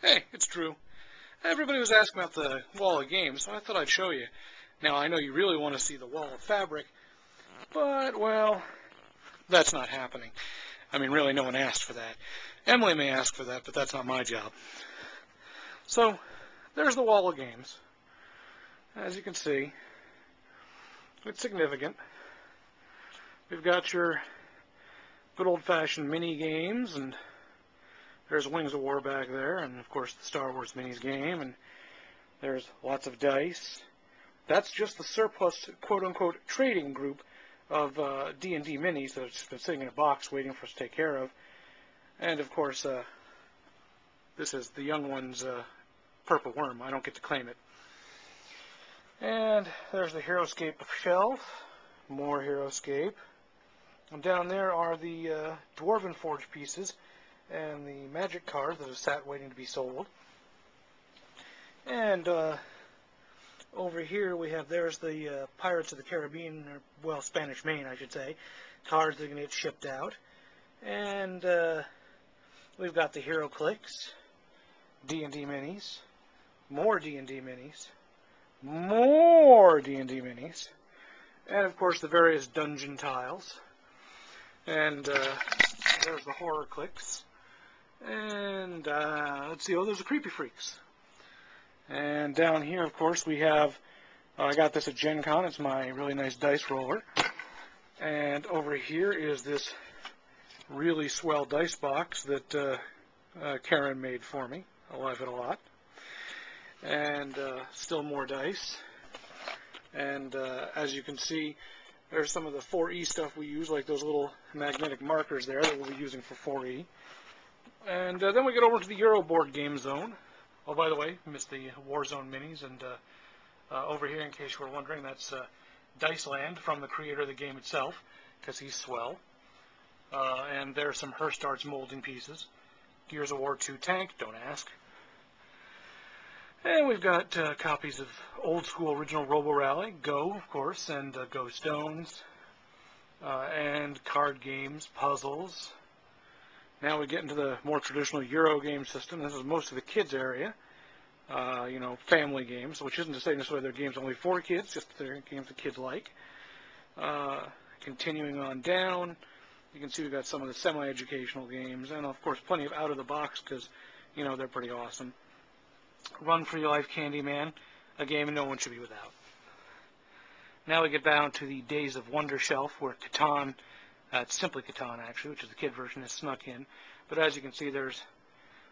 Hey, it's Drew. Everybody was asking about the wall of games, so I thought I'd show you. Now, I know you really want to see the wall of fabric, but, well, that's not happening. I mean, really, no one asked for that. Emily may ask for that, but that's not my job. So, there's the wall of games. As you can see, it's significant. We've got your good old-fashioned mini games, and there's Wings of War back there, and of course the Star Wars minis game, and there's lots of dice. That's just the surplus, quote-unquote, trading group of D&D minis that's been sitting in a box waiting for us to take care of. And of course, this is the young one's purple worm. I don't get to claim it. And there's the Heroscape shelf. More Heroscape. And down there are the Dwarven Forge pieces and the magic cards that have sat waiting to be sold. And over here we have, there's the Pirates of the Caribbean, or, well, Spanish Main, I should say, cards that are going to get shipped out. And we've got the HeroClix, D&D minis, more D&D minis, more D&D minis, and of course the various dungeon tiles. And there's the HorrorClix. And let's see, oh, there's the Creepy Freaks. And down here, of course, we have, I got this at Gen Con, it's my really nice dice roller. And over here is this really swell dice box that Karen made for me. I like it a lot. And still more dice. And as you can see, there's some of the 4E stuff we use, like those little magnetic markers there that we'll be using for 4E. And then we get over to the Euro board game zone. Oh, by the way, missed the Warzone minis. And over here, in case you were wondering, that's Diceland from the creator of the game itself, because he's swell. And there's some Herstarts molding pieces. Gears of War 2 tank, don't ask. And we've got copies of old school original Robo Rally, Go, of course, and Go Stones, and card games, puzzles. Now we get into the more traditional Euro game system. This is most of the kids' area. You know, family games, which isn't to say necessarily they're games only for kids, just they're games that kids like. Continuing on down, you can see we've got some of the semi-educational games, and of course plenty of out-of-the-box, because, you know, they're pretty awesome. Run for Your Life Candyman, a game no one should be without. Now we get down to the Days of Wonder shelf, where Catan, it's simply Catan actually, which is the kid version, is snuck in. But as you can see, there's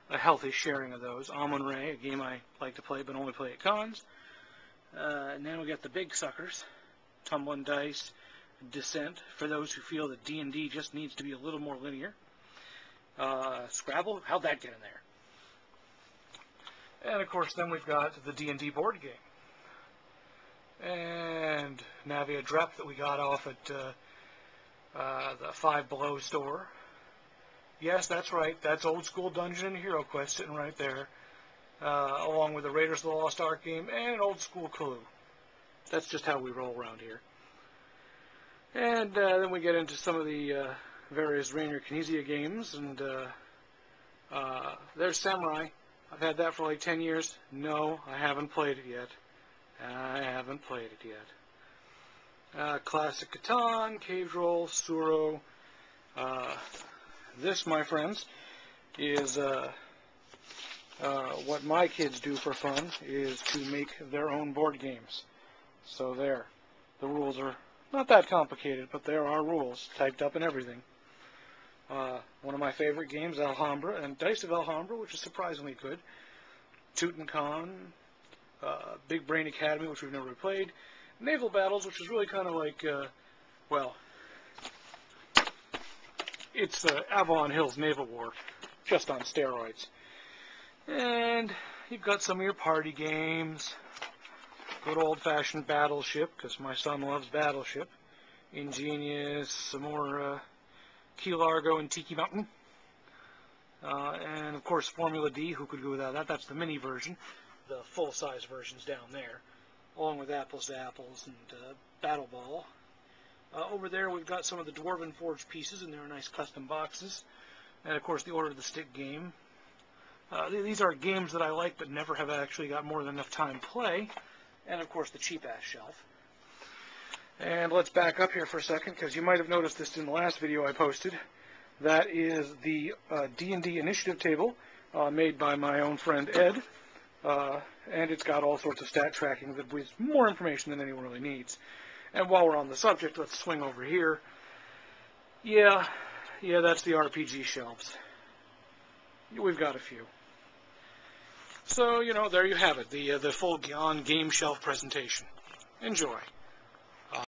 a healthy sharing of those. Amun-Re, a game I like to play but only play at cons. And then we got the big suckers, Tumbling Dice, Descent, for those who feel that D&D just needs to be a little more linear. Scrabble, how'd that get in there? And of course then we've got the D&D board game. And Navia Drep that we got off at the Five Below store. Yes, that's right, that's old school Dungeon and Hero Quest sitting right there. Along with the Raiders of the Lost Ark game and an old school Clue. That's just how we roll around here. And then we get into some of the various Rainier Knizia games, and there's Samurai. I've had that for like 10 years. No, I haven't played it yet. Classic Catan, Cave Roll, Suro. This, my friends, is what my kids do for fun, is to make their own board games. So there. The rules are not that complicated, but there are rules typed up and everything. One of my favorite games, Alhambra, and Dice of Alhambra, which is surprisingly good. Tutankhamun, Big Brain Academy, which we've never played. Naval Battles, which is really kind of like, well, it's Avalon Hill's Naval War, just on steroids. And you've got some of your party games. Good old-fashioned Battleship, because my son loves Battleship. Ingenious, some more Key Largo and Tiki Mountain. And, of course, Formula D. Who could go without that? That's the mini version. The full-size version's down there, along with Apples to Apples and Battle Ball. Over there, we've got some of the Dwarven Forge pieces, and they're nice custom boxes. And, of course, the Order of the Stick game. These are games that I like but never have actually got more than enough time to play. And, of course, the cheap-ass shelf. And let's back up here for a second, because you might have noticed this in the last video I posted. That is the D&D initiative table made by my own friend Ed. And it's got all sorts of stat tracking that with more information than anyone really needs. And while we're on the subject, let's swing over here. Yeah, that's the RPG shelves. We've got a few. So, there you have it, the full-on game shelf presentation. Enjoy.